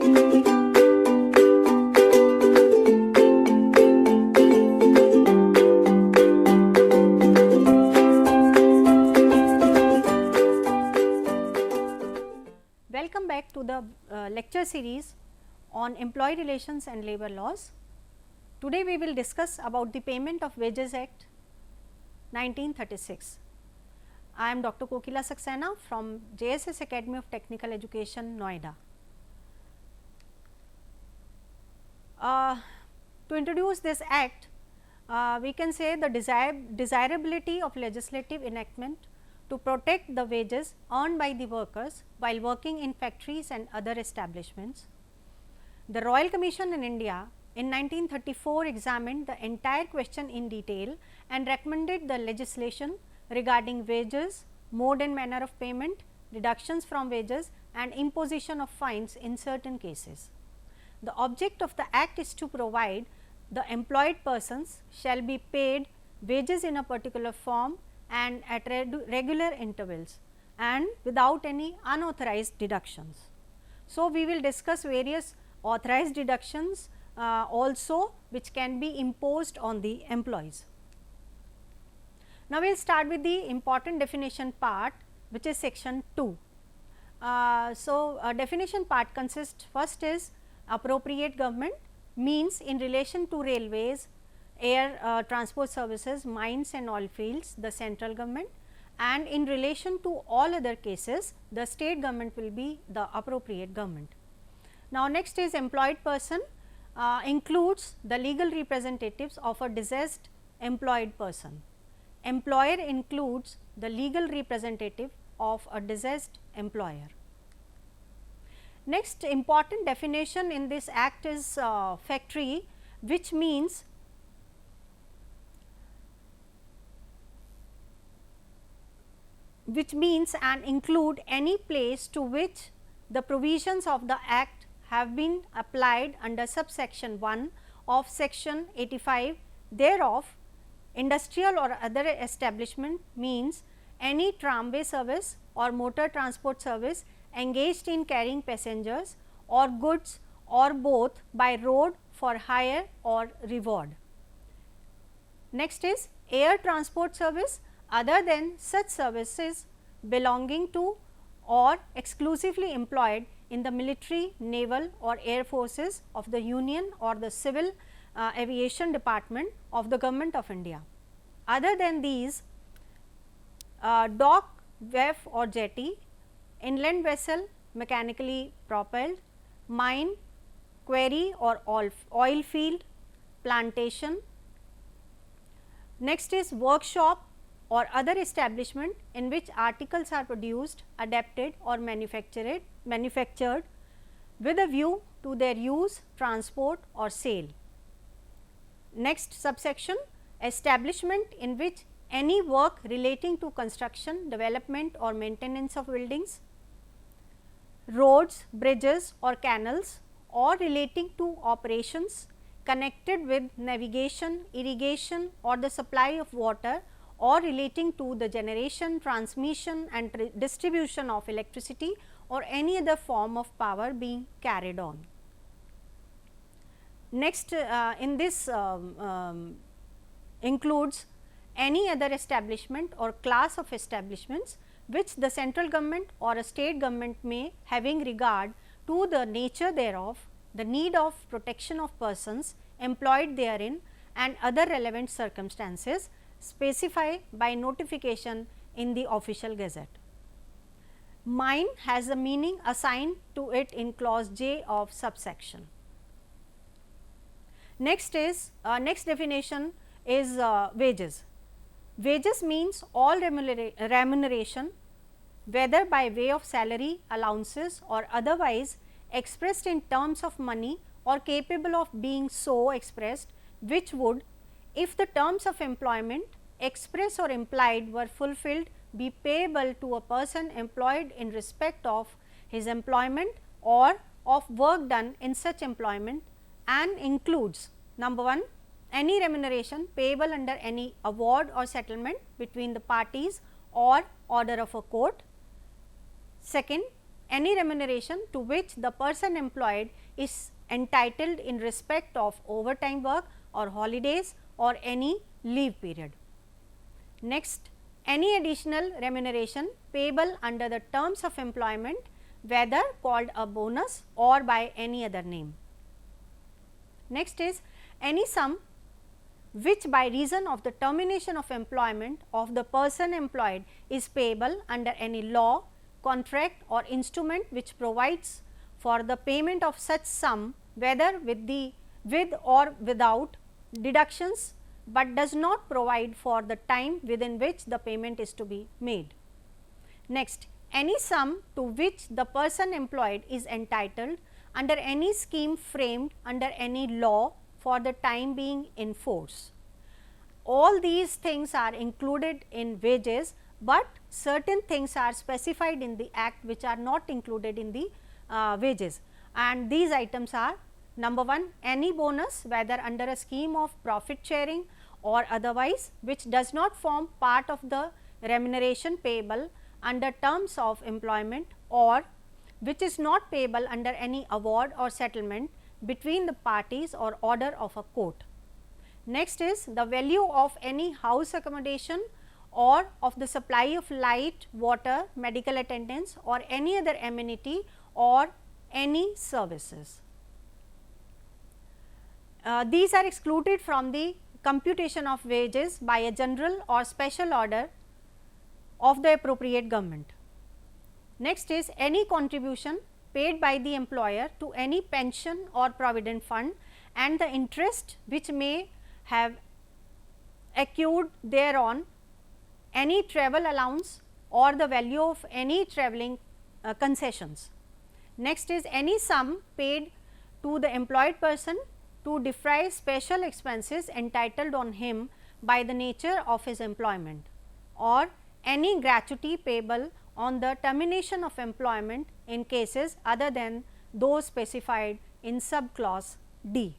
Welcome back to the lecture series on employee relations and labor laws. Today we will discuss about the Payment of Wages Act 1936. I am Dr. Kokila Saxena from JSS Academy of Technical Education, Noida. To introduce this act, we can say the desirability of legislative enactment to protect the wages earned by the workers while working in factories and other establishments. The Royal Commission in India in 1934 examined the entire question in detail and recommended the legislation regarding wages, mode and manner of payment, deductions from wages and imposition of fines in certain cases. The object of the act is to provide the employed persons shall be paid wages in a particular form and at regular intervals and without any unauthorized deductions. So, we will discuss various authorized deductions also which can be imposed on the employees. Now, we will start with the important definition part, which is section 2. Definition part consists, first is appropriate government, means in relation to railways, air transport services, mines and oil fields, the central government, and in relation to all other cases, the state government will be the appropriate government. Now, next is employed person, includes the legal representatives of a deceased employed person. Employer includes the legal representative of a deceased employer. Next important definition in this act is factory, which means and include any place to which the provisions of the act have been applied under subsection 1 of section 85 thereof. Industrial or other establishment means any tramway service or motor transport service engaged in carrying passengers or goods or both by road for hire or reward. Next is air transport service other than such services belonging to or exclusively employed in the military, naval or air forces of the Union or the civil aviation department of the Government of India. Other than these, dock, wharf or jetty, inland vessel mechanically propelled, mine, quarry or oil field, plantation. Next is workshop or other establishment in which articles are produced, adapted or manufactured with a view to their use, transport or sale. Next subsection, establishment in which any work relating to construction, development or maintenance of buildings, roads, bridges or canals or relating to operations connected with navigation, irrigation or the supply of water or relating to the generation, transmission and distribution of electricity or any other form of power being carried on. Next in this includes any other establishment or class of establishments which the central government or a state government may, having regard to the nature thereof, the need of protection of persons employed therein and other relevant circumstances, specify by notification in the official gazette. Mine has a meaning assigned to it in clause J of subsection. Next is next definition is wages. Wages means all remuneration, whether by way of salary, allowances or otherwise expressed in terms of money or capable of being so expressed, which would, if the terms of employment express or implied were fulfilled, be payable to a person employed in respect of his employment or of work done in such employment, and includes number 1, any remuneration payable under any award or settlement between the parties or order of a court. Second, any remuneration to which the person employed is entitled in respect of overtime work or holidays or any leave period. Next, any additional remuneration payable under the terms of employment, whether called a bonus or by any other name. Next is any sum which by reason of the termination of employment of the person employed is payable under any law, contract or instrument which provides for the payment of such sum, whether with or without deductions, but does not provide for the time within which the payment is to be made. Next, any sum to which the person employed is entitled under any scheme framed under any law for the time being in force. All these things are included in wages, but certain things are specified in the act which are not included in the wages, and these items are: number 1, any bonus whether under a scheme of profit sharing or otherwise which does not form part of the remuneration payable under terms of employment or which is not payable under any award or settlement between the parties or order of a court. Next is the value of any house accommodation or of the supply of light, water, medical attendance or any other amenity or any services. These are excluded from the computation of wages by a general or special order of the appropriate government. Next is any contribution paid by the employer to any pension or provident fund and the interest which may have accrued thereon, any travel allowance or the value of any travelling concessions. Next is any sum paid to the employed person to defray special expenses entitled on him by the nature of his employment, or any gratuity payable on the termination of employment in cases other than those specified in subclause D.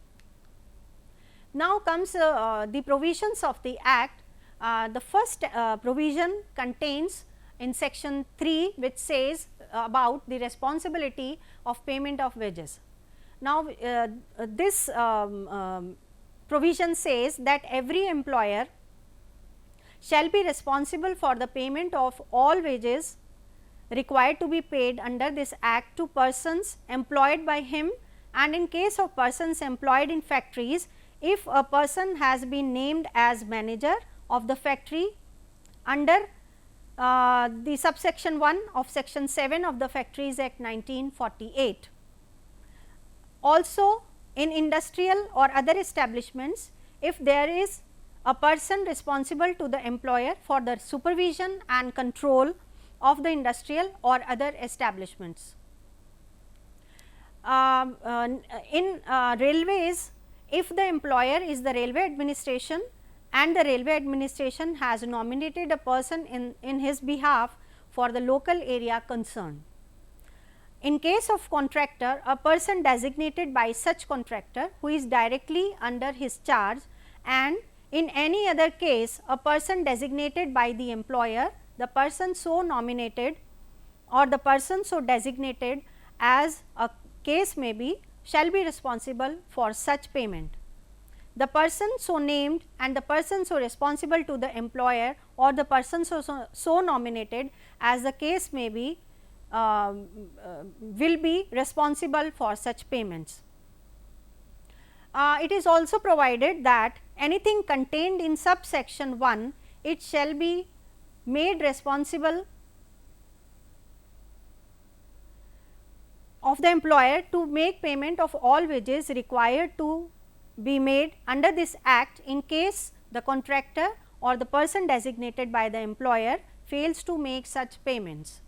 Now comes the provisions of the act. The first provision contains in section 3, which says about the responsibility of payment of wages. Now, this provision says that every employer shall be responsible for the payment of all wages required to be paid under this act to persons employed by him, and in case of persons employed in factories, if a person has been named as manager of the factory under the subsection 1 of section 7 of the Factories Act 1948. Also, in industrial or other establishments, if there is a person responsible to the employer for the supervision and control of the industrial or other establishments. In railways, if the employer is the railway administration and the railway administration has nominated a person in his behalf for the local area concerned. In case of contractor, a person designated by such contractor who is directly under his charge, and in any other case a person designated by the employer, the person so nominated or the person so designated as a case may be, shall be responsible for such payment. The person so named and the person so responsible to the employer or the person so nominated as the case may be will be responsible for such payments. It is also provided that anything contained in subsection 1, it shall be made responsible of the employer to make payment of all wages required to be made under this act in case the contractor or the person designated by the employer fails to make such payments.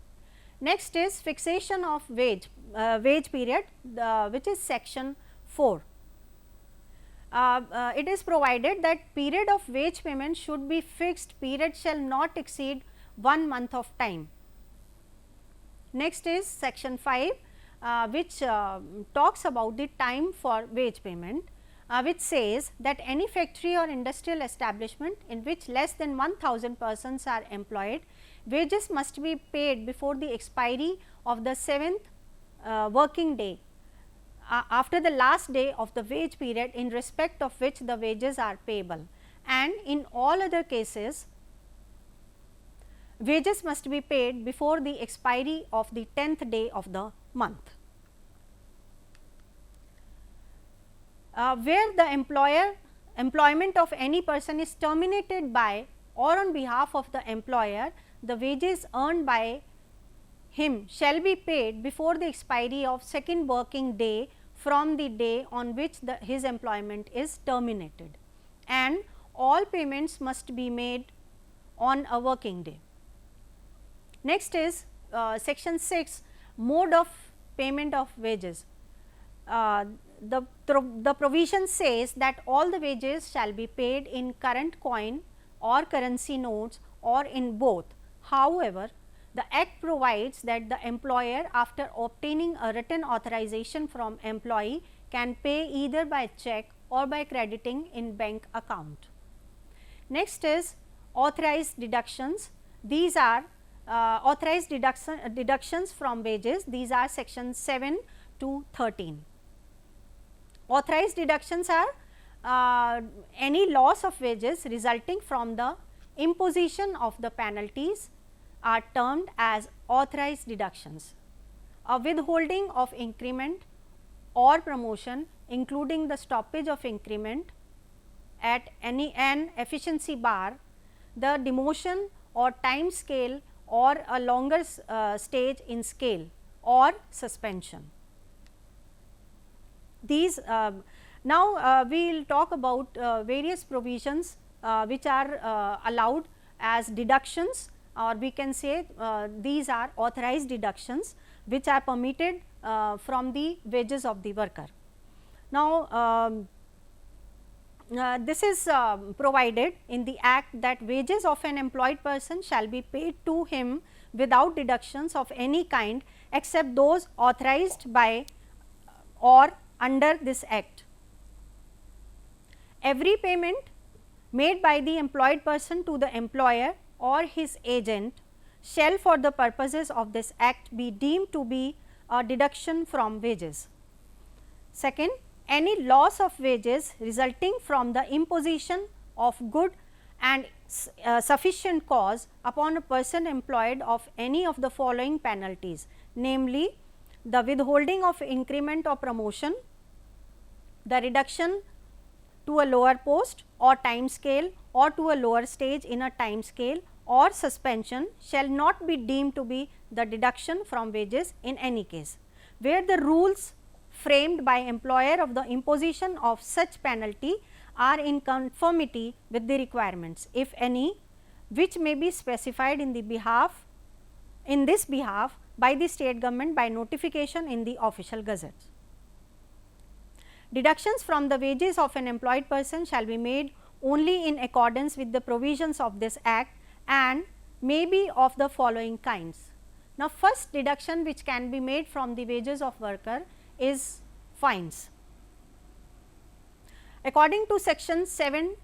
Next is fixation of wage period, which is section 4. It is provided that period of wage payment should be fixed, period shall not exceed 1 month of time. Next is section 5, which talks about the time for wage payment, which says that any factory or industrial establishment in which less than 1000 persons are employed, wages must be paid before the expiry of the 7th working day after the last day of the wage period in respect of which the wages are payable, and in all other cases wages must be paid before the expiry of the 10th day of the month. Where the employment of any person is terminated by or on behalf of the employer, the wages earned by him shall be paid before the expiry of 2nd working day from the day on which his employment is terminated, and all payments must be made on a working day. Next is section 6, mode of payment of wages. The provision says that all the wages shall be paid in current coin or currency notes or in both. However, the Act provides that the employer, after obtaining a written authorization from employee, can pay either by check or by crediting in bank account. Next is authorized deductions. These are authorized deductions from wages. These are section 7 to 13. Authorized deductions are any loss of wages resulting from the imposition of the penalties are termed as authorized deductions. A withholding of increment or promotion, including the stoppage of increment at an efficiency bar, the demotion or time scale or a longer stage in scale, or suspension. These now we will talk about various provisions which are allowed as deductions, or we can say these are authorized deductions which are permitted from the wages of the worker. Now, this is provided in the Act that wages of an employed person shall be paid to him without deductions of any kind except those authorized by or under this Act. Every payment made by the employed person to the employer or his agent shall, for the purposes of this Act, be deemed to be a deduction from wages. Second, any loss of wages resulting from the imposition of good and sufficient cause upon a person employed of any of the following penalties, namely the withholding of increment or promotion, the reduction to a lower post or time scale or to a lower stage in a time scale, or suspension, shall not be deemed to be the deduction from wages in any case, where the rules framed by employer of the imposition of such penalty are in conformity with the requirements, if any, which may be specified in this behalf by the state government by notification in the official gazettes. Deductions from the wages of an employed person shall be made only in accordance with the provisions of this Act and may be of the following kinds. Now, first deduction which can be made from the wages of worker is fines. According to section 7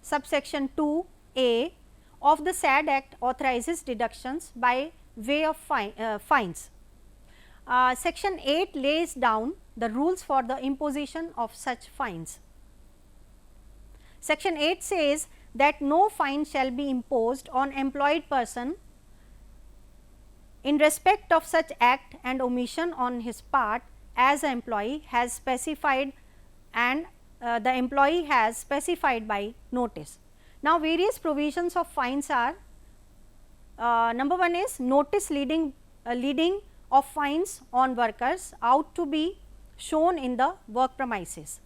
subsection 2a of the SAD Act authorizes deductions by way of fines. Section 8 lays down the rules for the imposition of such fines. Section 8 says that no fine shall be imposed on employed person in respect of such act and omission on his part as the employee has specified and the employee has specified by notice. Now, various provisions of fines are number 1 is notice leading of fines on workers out to be shown in the work premises.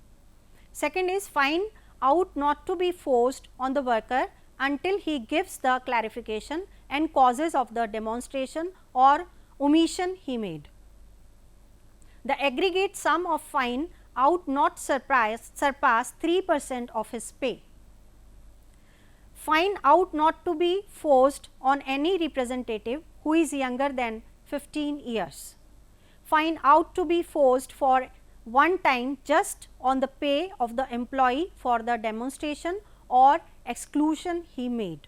Second is fine out not to be forced on the worker until he gives the clarification and causes of the demonstration or omission he made. The aggregate sum of fine out not surpass 3% of his pay. Fine out not to be forced on any representative who is younger than 15 years. Fine out to be forced for one time just on the pay of the employee for the demonstration or exclusion he made.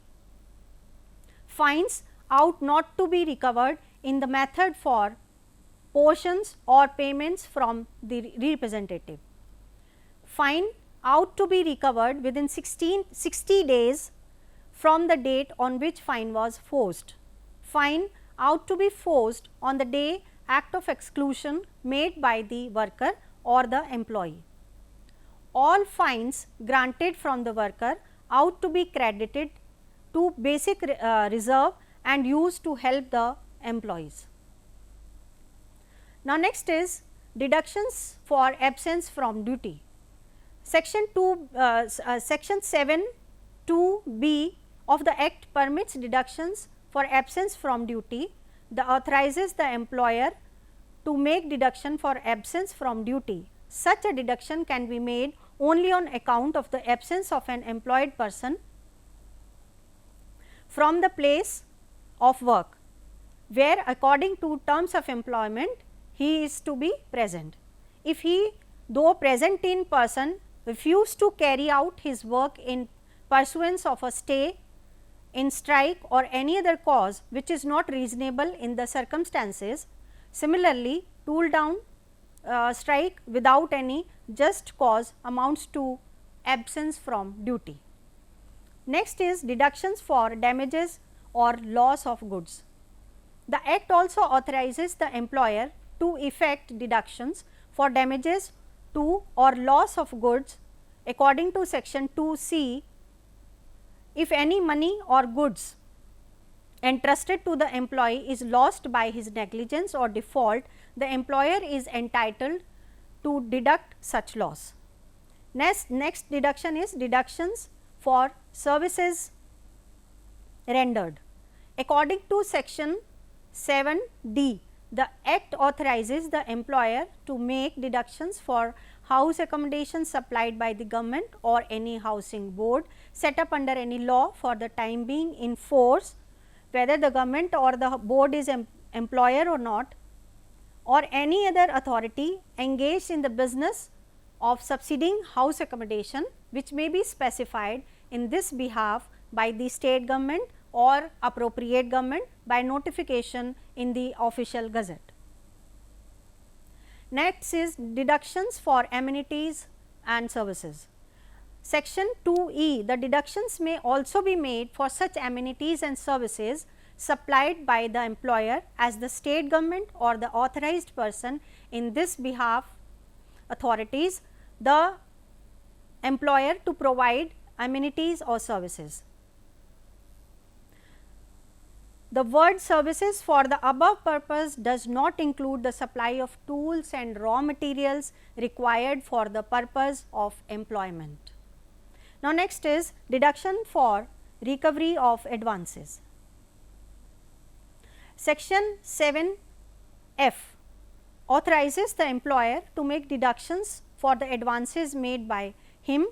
Fines out not to be recovered in the method for portions or payments from the representative. Fine out to be recovered within 60 days from the date on which fine was forced. Fine out to be forced on the day act of exclusion made by the worker or the employee. All fines granted from the worker out to be credited to basic reserve and used to help the employees. Now, next is deductions for absence from duty. Section 7 2b of the Act permits deductions for absence from duty. The authorizes the employer to make deduction for absence from duty. Such a deduction can be made only on account of the absence of an employed person from the place of work, where according to terms of employment he is to be present. If he, though present in person, refuse to carry out his work in pursuance of a stay, in strike or any other cause which is not reasonable in the circumstances. Similarly, tool down strike without any just cause amounts to absence from duty. Next is deductions for damages or loss of goods. The Act also authorizes the employer to effect deductions for damages to or loss of goods according to section 2c. If any money or goods entrusted to the employee is lost by his negligence or default, the employer is entitled to deduct such loss. Next deduction is deductions for services rendered. According to section 7d, the Act authorizes the employer to make deductions for house accommodations supplied by the government or any housing board set up under any law for the time being in force, whether the government or the board is employer or not, or any other authority engaged in the business of subsidizing house accommodation, which may be specified in this behalf by the state government or appropriate government by notification in the official gazette. Next is deductions for amenities and services. Section 2e, the deductions may also be made for such amenities and services supplied by the employer as the state government or the authorized person in this behalf authorities the employer to provide amenities or services. The word services for the above purpose does not include the supply of tools and raw materials required for the purpose of employment. Now, next is deduction for recovery of advances. Section 7f authorizes the employer to make deductions for the advances made by him,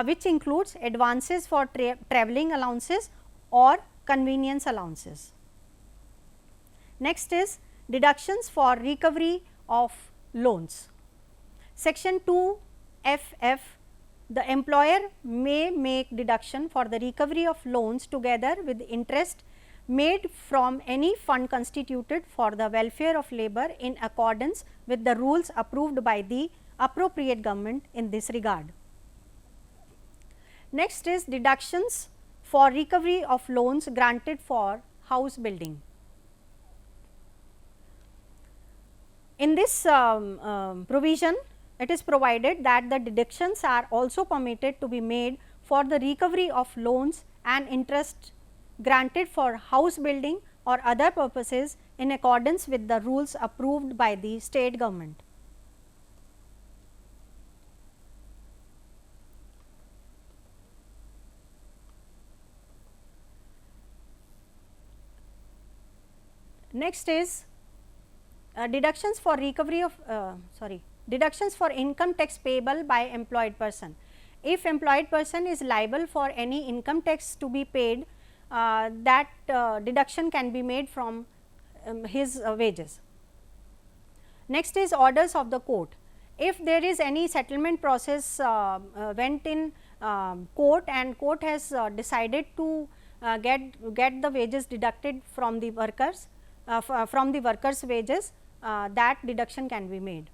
which includes advances for travelling allowances or convenience allowances. Next is deductions for recovery of loans. Section 2ff, the employer may make deduction for the recovery of loans together with interest made from any fund constituted for the welfare of labour in accordance with the rules approved by the appropriate government in this regard. Next is deductions for recovery of loans granted for house building. In this provision, it is provided that the deductions are also permitted to be made for the recovery of loans and interest granted for house building or other purposes in accordance with the rules approved by the state government. Next is deductions for recovery of deductions for income tax payable by employed person. If employed person is liable for any income tax to be paid, that deduction can be made from his wages. Next is orders of the court. If there is any settlement process went in court and court has decided to get the wages deducted from the workers, from the workers wages, that deduction can be made.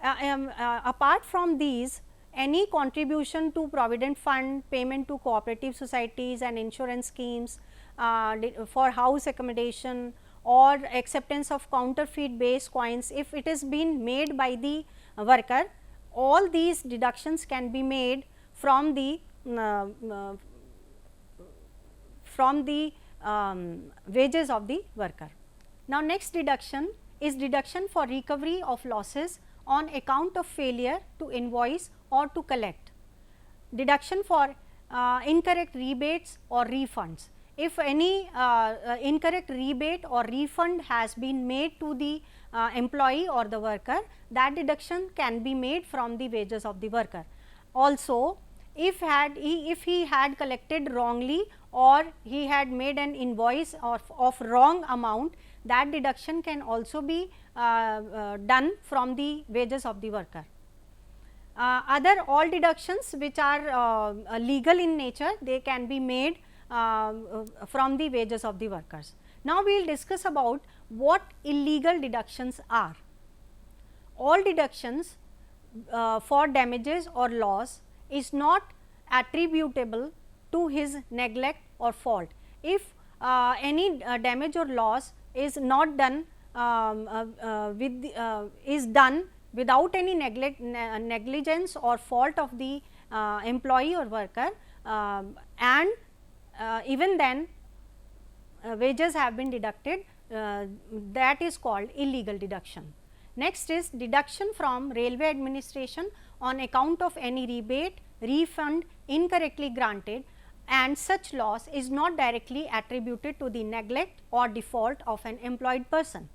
Apart from these, any contribution to provident fund, payment to cooperative societies and insurance schemes, for house accommodation or acceptance of counterfeit based coins, if it is been made by the worker, all these deductions can be made from the wages of the worker. Now, next deduction is deduction for recovery of losses on account of failure to invoice or to collect. Deduction for incorrect rebates or refunds. If any incorrect rebate or refund has been made to the employee or the worker, that deduction can be made from the wages of the worker. Also, if he had collected wrongly or he had made an invoice of wrong amount, that deduction can also be done from the wages of the worker. All deductions which are legal in nature, they can be made from the wages of the workers. Now, we will discuss about what illegal deductions are. All deductions for damages or loss is not attributable to his neglect or fault. If any damage or loss is not done is done without any negligence or fault of the employee or worker, and even then wages have been deducted, that is called illegal deduction. Next is deduction from railway administration on account of any rebate, refund incorrectly granted, and such loss is not directly attributed to the neglect or default of an employed person.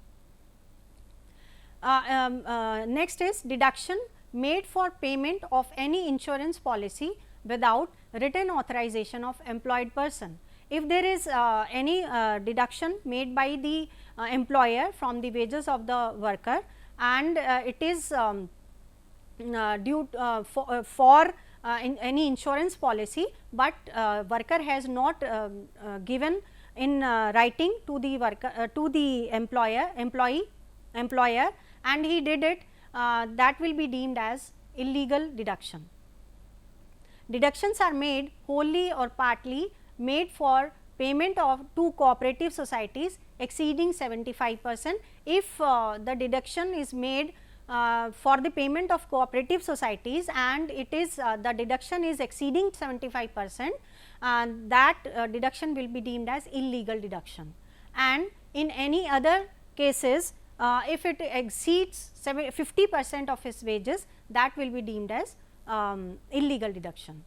Next is deduction made for payment of any insurance policy without written authorization of employed person. If there is any deduction made by the employer from the wages of the worker, and it is due for any insurance policy, but worker has not given in writing to the worker to the employer, and he did it, that will be deemed as illegal deduction. Deductions are made wholly or partly made for payment of to cooperative societies exceeding 75%. If the deduction is made for the payment of cooperative societies and it is the deduction is exceeding 75%, that deduction will be deemed as illegal deduction. And in any other cases, if it exceeds 50% of his wages, that will be deemed as illegal deduction.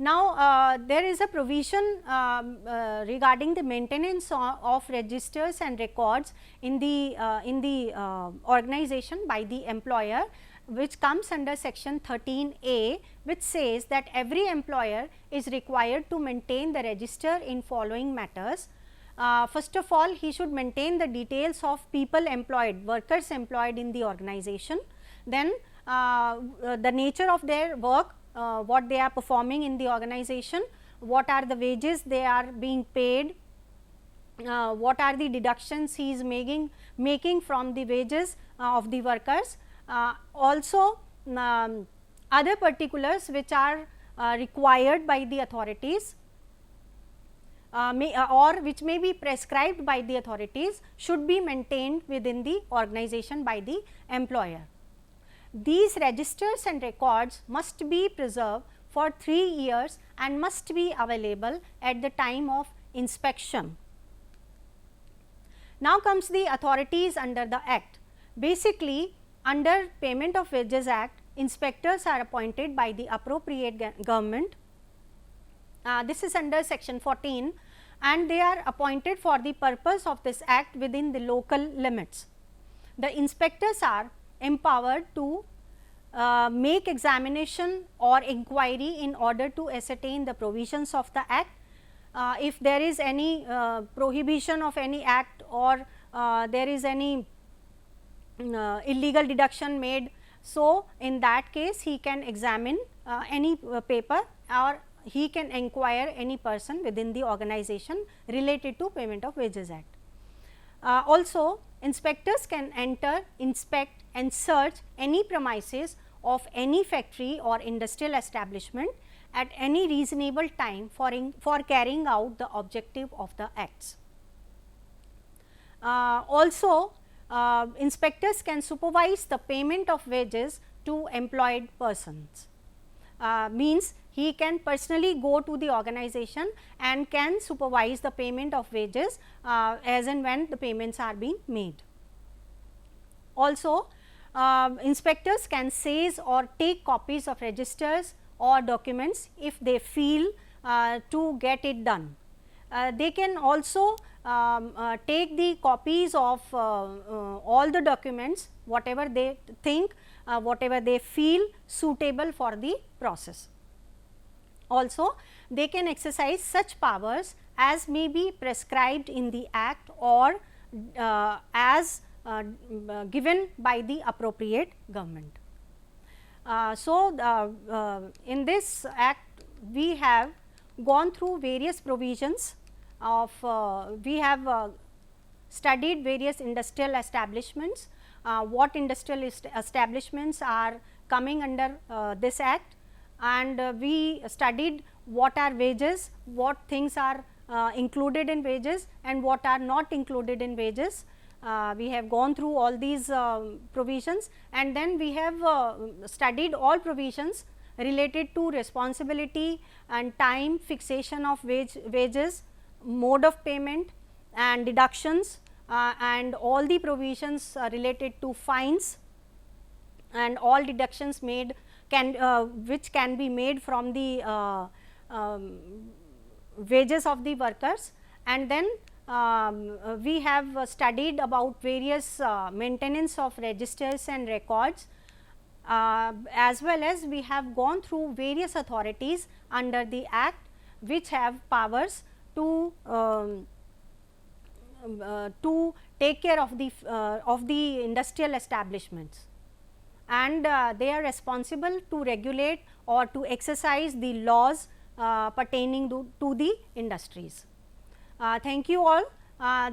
Now, there is a provision regarding the maintenance of registers and records in the organization by the employer, which comes under section 13A, which says that every employer is required to maintain the register in following matters. First of all, he should maintain the details of people employed, workers employed in the organization. Then the nature of their work, what they are performing in the organization, what are the wages they are being paid, what are the deductions he is making from the wages of the workers. Also other particulars which are required by the authorities or which may be prescribed by the authorities should be maintained within the organization by the employer. These registers and records must be preserved for 3 years and must be available at the time of inspection. Now comes the authorities under the Act. Basically, under Payment of Wages Act, inspectors are appointed by the appropriate government. This is under section 14, and they are appointed for the purpose of this act within the local limits. The inspectors are empowered to make examination or inquiry in order to ascertain the provisions of the act. If there is any prohibition of any act or there is any illegal deduction made, so in that case he can examine any paper or he can inquire any person within the organization related to Payment of Wages Act. Also, Inspectors can enter, inspect and search any premises of any factory or industrial establishment at any reasonable time for carrying out the objective of the acts. Also, inspectors can supervise the payment of wages to employed persons. Means he can personally go to the organization and can supervise the payment of wages as and when the payments are being made. Also, inspectors can seize or take copies of registers or documents if they feel to get it done. They can also take the copies of all the documents, whatever they think, whatever they feel suitable for the process. Also, they can exercise such powers as may be prescribed in the act or as given by the appropriate government. In this act we have gone through various provisions of we have studied various industrial establishments, what industrial establishments are coming under this act, and we studied what are wages, what things are included in wages and what are not included in wages. We have gone through all these provisions, and then we have studied all provisions related to responsibility and time, fixation of wages, mode of payment and deductions, and all the provisions related to fines and all deductions made which can be made from the wages of the workers. And then we have studied about various maintenance of registers and records, as well as we have gone through various authorities under the act which have powers to take care of the industrial establishments, and they are responsible to regulate or to exercise the laws pertaining to the industries. Thank you all.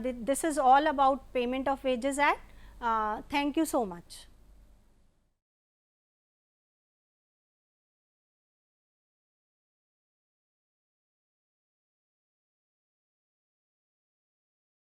This is all about Payment of Wages Act. Thank you so much.